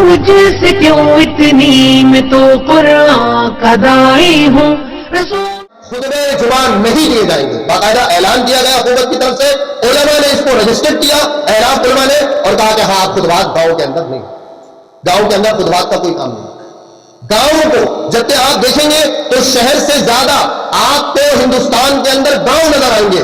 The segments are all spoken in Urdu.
مجھ سے کیوں اتنی، میں تو قرآن کا داعی ہوں رسول۔ خطبے جمعہ نہیں دیے جائیں گے، باقاعدہ اعلان کیا گیا حکومت کی طرف سے، علماء نے اس کو رجسٹر کیا، اعلاف علماء نے، اور کہا کہ ہاں آپ خطبات گاؤں کے اندر نہیں، گاؤں کے اندر خطبات کا کوئی کام نہیں۔ گاؤں کو جب کہ آپ دیکھیں گے تو شہر سے زیادہ آپ کو ہندوستان کے اندر گاؤں نظر آئیں گے۔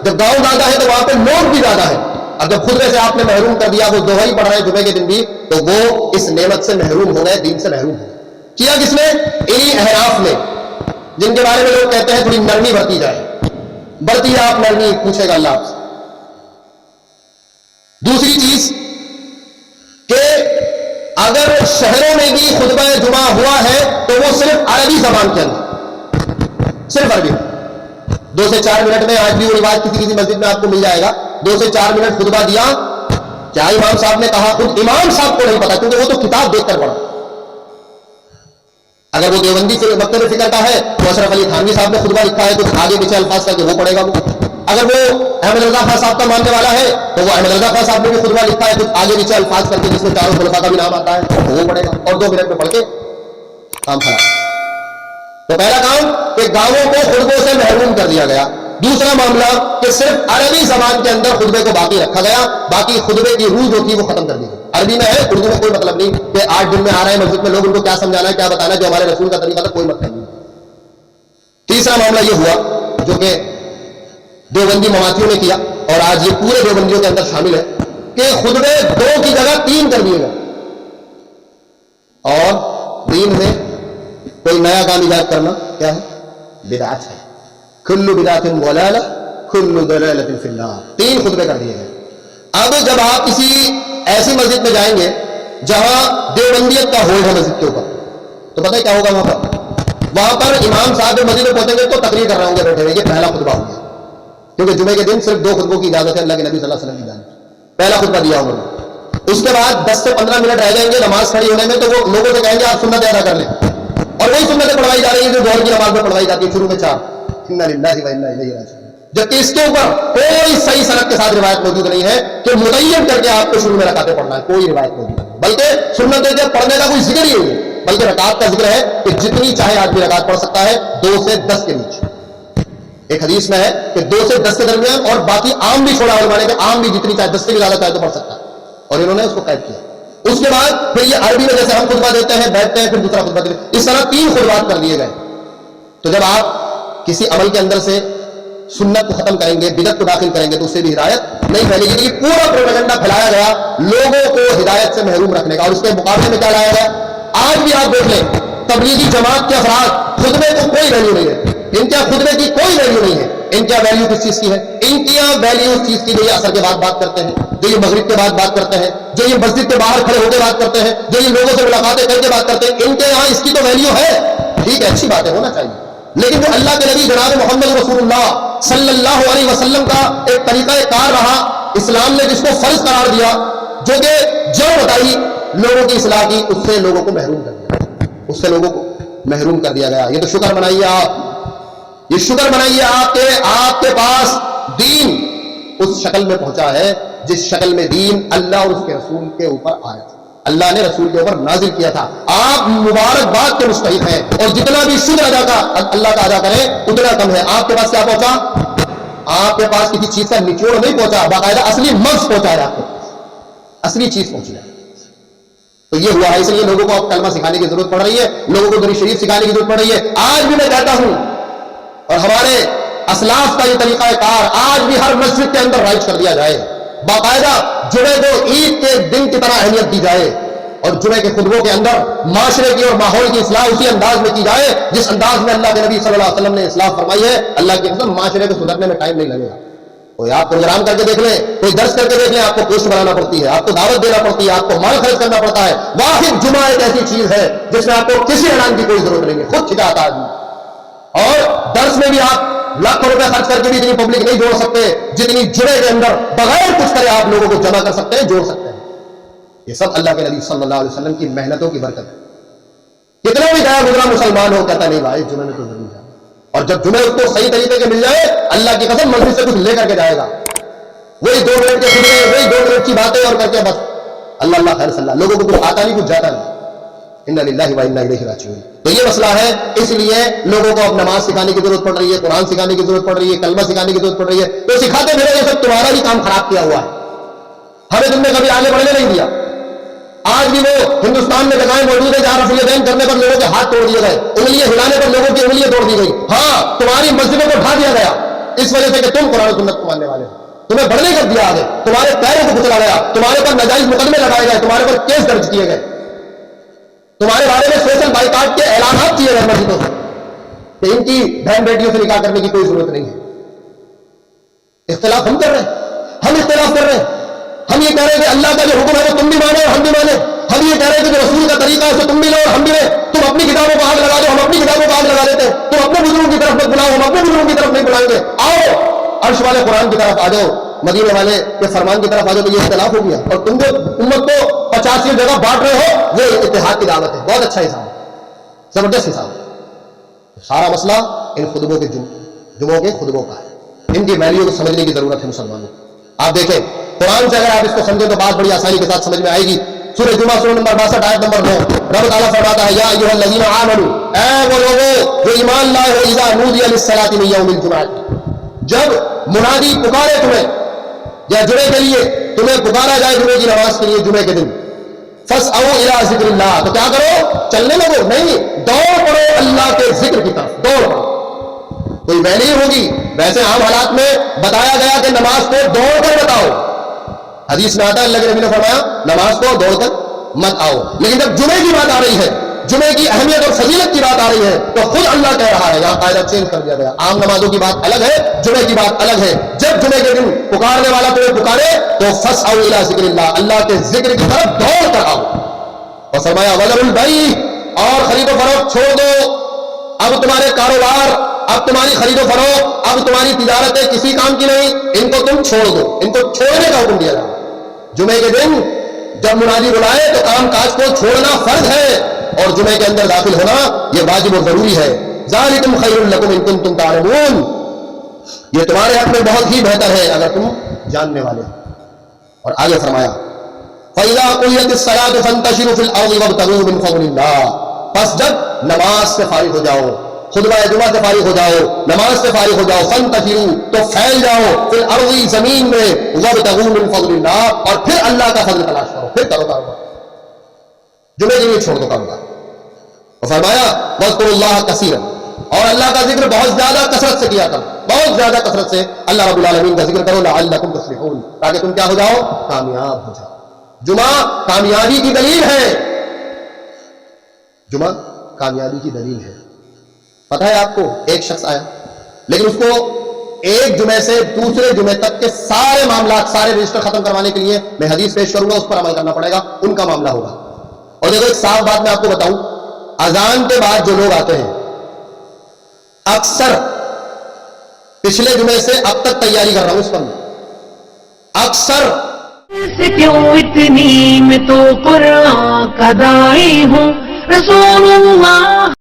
جب گاؤں زیادہ ہے تو وہاں پہ لوگ بھی زیادہ ہے، اور جب خطبے سے آپ نے محروم کر دیا، وہ دوہری پڑھ رہے ہیں جمعے کے دن بھی، تو وہ اس نعمت سے محروم ہو گئے، دین سے محروم ہو گئے۔ کیا کس نے؟ انہی احراف نے، جن کے بارے میں لوگ کہتے ہیں تھوڑی نرمی برتی جائے، برتی ہے آپ نرمی، پوچھے گا اللہ آپ سے۔ دوسری چیز کہ اگر شہروں میں بھی خطبہ جمعہ ہوا ہے تو وہ صرف عربی زبان کے اندر، صرف عربی، 2 سے 4 منٹ میں، آج بھی وہ رواج کسی مسجد میں آپ کو مل جائے گا، 2 سے 4 منٹ خطبہ دیا، کیا امام صاحب نے کہا خود امام صاحب کو نہیں پتا، کیونکہ وہ تو کتاب دیکھ کر پڑھا۔ اگر وہ دیوبندی سے مکتب فکر کا ہے تو اشرف علی تھانوی صاحب نے خطبہ لکھا ہے، تو آگے پیچھے الفاظ کر کے وہ پڑھے گا وہ۔ اگر وہ احمد رضا خان صاحب کا ماننے والا ہے تو وہ احمد رضا خان صاحب نے بھی خطبہ لکھا ہے، کچھ آگے پیچھے الفاظ کر کے جس میں چاروں خلفاء کا بھی نام آتا ہے، تو وہ پڑھے گا، اور 2 منٹ میں پڑھ کے کام خراب۔ تو پہلا کام کہ گاؤں کو خطبوں سے محروم کر دیا گیا۔ دوسرا معاملہ کہ صرف عربی زبان کے اندر خطبے کو باقی رکھا گیا، باقی خطبے کی روح جو تھی وہ ختم کر دی گئی۔ عربی میں ہے، اردو میں کوئی مطلب نہیں کہ 8 دن میں آ رہے ہیں مسجد میں لوگ، ان کو کیا سمجھانا ہے کیا بتانا ہے، جو ہمارے رسول کا طریقہ تھا، کوئی مطلب نہیں۔ تیسرا معاملہ یہ ہوا جو کہ دیوبندی مواتیوں نے کیا، اور آج یہ پورے دیوبندیوں کے اندر شامل ہے، کہ خطبے 2 کی جگہ 3 کر دیے گئے، اور دین میں کوئی نیا کام ایجاد کرنا کیا ہے؟ بدعت ہے۔ کل بدعت ضلالہ کل ضلالۃ فی النار، 3 خطبے کر دیے گئے۔ اب جب آپ کسی ایسی مسجد میں جائیں گے جہاں دیوبندیت کا ہول ہے مسجد کے اوپر، تو پتہ ہے کیا ہوگا وہاں پر امام صاحب مسجد میں پہنچیں گے تو تقریر کر رہے ہوں گے بیٹھے ہوئے، یہ پہلا خطبہ ہو گیا، کیونکہ جمعے کے دن صرف 2 خطبوں کی اجازت ہے اللہ کے نبی صلی اللہ علیہ وسلم کی جانب، پہلا خطبہ دیا انہوں نے۔ اس کے بعد 10 سے 15 منٹ رہ جائیں گے نماز کھڑی ہونے میں، تو وہ لوگوں سے کہیں گے آپ سنت ادا کر لیں، اور وہی سنتیں پڑھوائی جا رہی ہیں جو ظہر کی نماز میں پڑھوائی جاتی ہے، شروع میں 4 انا للہ و انا الیہ راجعون، جبکہ اس کے اوپر کوئی صحیح سند کے ساتھ روایت موجود نہیں ہے کہ متعین کر کے آپ کو شروع میں رکعتیں پڑھنا ہے، کوئی روایت موجود نہیں، بلکہ سنتیں جب پڑھنے کا کوئی ذکر ہی نہیں ہے، بلکہ رکعت کا ذکر ہے کہ جتنی چاہے آدمی رکعت پڑھ سکتا ہے 2 سے 10 کے بیچ۔ ایک حدیث میں ہے کہ 2 سے 10 کے درمیان، اور باقی عام بھی چھوڑا علماء نے کہ عام بھی جتنی چاہے 10 سے بھی زیادہ چاہے تو پڑھ سکتا ہے، اور انہوں نے اس کو قید کیا۔ اس کے بعد پھر یہ عربی میں جیسے ہم خطبہ دیتے ہیں بیٹھتے ہیں پھر دوسرا خطبہ دیتے ہیں، اس طرح 3 خطبات کر دیے گئے۔ تو جب آپ کسی عمل کے اندر سے سنت کو ختم کریں گے، بدعت کو داخل کریں گے، تو اس سے بھی ہدایت نہیں پھیلے گی۔ یہ پورا پروپیگنڈا پھیلایا گیا لوگوں کو ہدایت سے محروم رکھنے کا، اور اس کے مقابلے میں کیا لایا گیا؟ آج بھی آپ دیکھ لیں تبلیغی جماعت کے افراد خطبے کو کوئی ویلیو نہیں ہے، ان کے خطبے کی کوئی ویلیو نہیں ہے۔ ان کی ویلیو کس چیز کی ہے؟ ان کی ویلیو اس چیز کی جو یہ اثر کے بعد بات کرتے ہیں، جو یہ مغرب کے بعد بات کرتے ہیں، جو یہ مسجد کے باہر کھڑے ہو کے بات کرتے ہیں، جو یہ لوگوں سے ملاقاتیں کر کے بات کرتے ہیں، ان کے یہاں اس کی تو ویلیو ہے، ٹھیک ہے، اچھی بات ہے، ہونا چاہیے، لیکن جو اللہ کے نبی جناب محمد رسول اللہ صلی اللہ علیہ وسلم کا ایک طریقہ کار رہا، اسلام نے جس کو فرض قرار دیا، جو کہ جڑ بتائی لوگوں کی اصلاح کی، اس سے لوگوں کو محروم کر دیا، اس سے لوگوں کو محروم کر دیا گیا۔ یہ تو شکر منائیے آپ، یہ شکر منائیے آپ کے پاس دین اس شکل میں پہنچا ہے جس شکل میں دین اللہ اور اس کے رسول کے اوپر آیا تھا، اللہ نے رسول کے اوپر نازل کیا تھا۔ آپ مبارکباد کے مستحق ہیں، اور جتنا بھی شکر اللہ کا ادا کریں اتنا کم ہے۔ آپ کے پاس کیا پہنچا؟ آپ کے پاس کسی چیز کا نچوڑ نہیں پہنچا، باقاعدہ اصلی مغز پہنچا ہے، آپ کو اصلی چیز پہنچی ہے۔ تو یہ ہوا ہے، اس لیے لوگوں کو اب کلمہ سکھانے کی ضرورت پڑ رہی ہے، لوگوں کو درود شریف سکھانے کی ضرورت پڑ رہی ہے۔ آج بھی میں کہتا ہوں، اور ہمارے اسلاف کا یہ طریقہ کار آج بھی ہر مسجد کے اندر رائج کر دیا جائے، باقاعدہ جمعے کو عید کے دن کی طرح اہمیت دی جائے، اور جمعے کے خطبوں کے اندر معاشرے کی اور ماحول کی اصلاح اسی انداز میں کی جائے جس انداز میں اللہ کے نبی صلی اللہ علیہ وسلم نے اصلاح فرمائی ہے۔ اللہ کی قسم معاشرے کو سدھرنے میں ٹائم نہیں لگے گا۔ کوئی آپ پروگرام کر کے دیکھ لیں، کوئی درس کر کے دیکھ لیں، آپ کو پوسٹ بنانا پڑتی ہے، آپ کو دعوت دینا پڑتی ہے، آپ کو مال خرچ کرنا پڑتا ہے۔ واحد جمعہ ایک ایسی چیز ہے جس میں آپ کو کسی اعلان کی کوئی ضرورت نہیں ہے، خود چھٹاتا آدمی، اور درس میں بھی آپ لاکھوں روپے خرچ کر کے بھی اتنی پبلک نہیں جوڑ سکتے جتنی جمعے کے اندر بغیر کچھ کرے آپ لوگوں کو جمع کر سکتے ہیں، جوڑ سکتے ہیں۔ یہ سب اللہ کے نبی صلی اللہ علیہ وسلم کی محنتوں کی برکت ہے۔ کتنا بھی گیا گزرا مسلمان ہو کہتا نہیں بھائی جمعے میں تو ضرور جانا، اور جب جمعے اس کو صحیح طریقے کے مل جائے اللہ کی قسم مسجد سے کچھ لے کر کے جائے گا، وہی 2 منٹ کے خطبے، وہی 2 منٹ کی باتیں اور کر کے بس اللہ اللہ خیر صلی اللہ، لوگوں کو کچھ آتا نہیں کچھ جاتا نہیں، انا للہ و انا الیہ راجعون۔ تو یہ مسئلہ ہے، اس لیے لوگوں کو اب نماز سکھانے کی ضرورت پڑ رہی ہے، قرآن سکھانے کی ضرورت پڑ رہی ہے، کلمہ سکھانے کی ضرورت پڑ رہی ہے۔ تو سکھاتے پھرے یہ سب تمہارا ہی کام خراب کیا ہوا ہے، ہمیں تم نے کبھی آگے بڑھنے نہیں دیا۔ آج بھی وہ ہندوستان میں جگہیں موجود ہے جہاں رفع الیدین کرنے پر لوگوں کے ہاتھ توڑ دیے گئے، انگلیاں ہلانے پر لوگوں کی انگلیاں توڑ دی گئی۔ ہاں، تمہاری مسجدوں کو ڈھا دیا گیا اس وجہ سے کہ تم قرآن و سنت کو ماننے والے ہو، تمہیں بڑھنے کر دیا آگے، تمہارے پیروں کو کچلا گیا، تمہارے پر ناجائز مقدمے لگائے گئے، تمہارے پر کیس درج کیے گئے، تمہارے بارے میں سوشل بائیکاٹ کے اعلانات کیے گئے مسجدوں سے کہ ان کی بہن بیٹیوں سے نکاح کرنے کی کوئی ضرورت نہیں ہے۔ اختلاف ہم کر رہے ہیں، ہم اختلاف کر رہے ہیں، ہم یہ کہہ رہے ہیں کہ اللہ کا جو حکم ہے وہ تم بھی مانو اور ہم بھی مانیں، ہم یہ کہہ رہے ہیں کہ جو رسول کا طریقہ ہے اسے تم بھی لو اور ہم بھی لیں۔ تم اپنی کتابوں کو آگ لگا دو، ہم اپنی کتابوں کو آگ لگا دیتے ہیں، تم اپنے بزرگوں کی طرف مت بلاؤ، ہم اپنے بزرگوں کی طرف نہیں بلائیں گے۔ آؤ عرش والے قرآن کی طرف آ جاؤ، مدینے والے کے فرمان کی طرف آ جاؤ۔ تو یہ اختلاف ہو گیا، اور تم جو امت کو 85 جگہ بانٹ رہے ہو وہ اتحاد کی دعوت ہے۔ بہت اچھا حساب ہے، زبردست حساب ہے۔ سارا مسئلہ ان خطبوں کے جمعوں کے خطبوں کا ہے، ان کی ویلیو کو سمجھنے کی ضرورت ہے مسلمانوں کو۔ آپ دیکھیں قرآن سے اگر آپ اس کو سمجھیں تو بات بڑی آسانی کے ساتھ سمجھ میں آئے گی۔ سورہ جمعہ سورہ نمبر 62 آیت نمبر 9، رب تعالیٰ فرماتا ہے یا ایھا الذین آمنوا، اے وہ لوگوں جو ایمان لائے ہو، اذا نودی للصلاۃ من یوم الجمعہ، جب منادی پکارے تمہیں یا جمعے کے لیے تمہیں پکارا جائے جمعے کی نماز کے لیے جمعے کے دن، فاسعوا الی ذکر اللہ، تو کیا کرو؟ چلنے لگو نہیں، دوڑ پڑو اللہ کے ذکر کی طرف، دوڑ پڑو۔ کوئی ویلی ہوگی، ویسے عام حالات میں بتایا گیا کہ نماز کو دوڑ کر بتاؤ، حدیث میں آتا ہے اللہ کے نبی نے فرمایا نماز کو دوڑ کر مت آؤ۔ لیکن جب جمعے کی بات آ رہی ہے، جمعے کی اہمیت اور فضیلت کی بات آ رہی ہے، تو خود اللہ کہہ رہا ہے، یہاں قاعدہ چینج کر دیا گیا، عام نمازوں کی بات الگ ہے، جمعے کی بات الگ ہے۔ جب جمعے کے دن پکارنے والا تمہیں پکارے تو فاسعوا الی ذکر اللہ، اللہ کے ذکر کی طرف دوڑ کر آؤ۔ اور فرمایا وذروا البیع، اور خرید و فروخت چھوڑ دو۔ اب تمہارے کاروبار، اب تمہاری خرید و فروخت، اب تمہاری تجارتیں کسی کام کی نہیں، ان کو تم چھوڑ دو، ان کو چھوڑنے کا حکم دیا جائے۔ جمعے کے دن جب منادی بلائے تو کام کاج کو چھوڑنا فرض ہے، اور جمعے کے اندر داخل ہونا یہ واجب اور ضروری ہے۔ ذالکم خیر لکم ان کنتم تعلمون، یہ تمہارے حق میں بہت ہی بہتر ہے اگر تم جاننے والے ہو۔ اور آگے فرمایا فَإِذَا قُضِيَتِ الصَّلَاةُ فَانتَشِرُوا فِي الْأَرْضِ وَابْتَغُوا مِن فَضْلِ اللَّهِ، پس جب نماز سے فارغ ہو جاؤ، خطبہ جمعہ سے فارغ ہو جاؤ، نماز سے فارغ ہو جاؤ، فَانتَشِرُوا، تو پھیل جاؤ، فِي الْأَرْضِ، زمین میں، وَابْتَغُوا مِن فَضْلِ اللَّهِ، اور پھر اللہ کا فضل تلاش کرو، پھر کرو کاروبار، جمعے کے لیے چھوڑ دو کاروبار۔ اور فرمایا وَاذْكُرُوا اللَّهَ كَثِيرًا، اور اللہ کا ذکر بہت زیادہ کثرت سے کیا کرو، بہت زیادہ کثرت سے اللہ رب العالمین کا ذکر کرو، لعلکم تفلحون، تاکہ تم کیا ہو جاؤ؟ کامیاب ہو جاؤ۔ جمعہ کامیابی کی دلیل ہے، جمعہ کامیابی کی دلیل ہے۔ پتہ ہے آپ کو، ایک شخص آیا لیکن اس کو ایک جمعے سے دوسرے جمعے تک کے سارے معاملات، سارے رجسٹر ختم کروانے کے لیے میں حدیث پیش کروں گا، اس پر عمل کرنا پڑے گا، ان کا معاملہ ہوگا۔ اور دیکھو ایک صاف بات میں آپ کو بتاؤں، اذان کے بعد جو لوگ آتے ہیں اکثر پچھلے جمعے سے اب تک تیاری کر رہا ہوں اس پر میں، اکثر کیوں اتنی میں تو قرآن کا داعی ہوں، رسول اللہ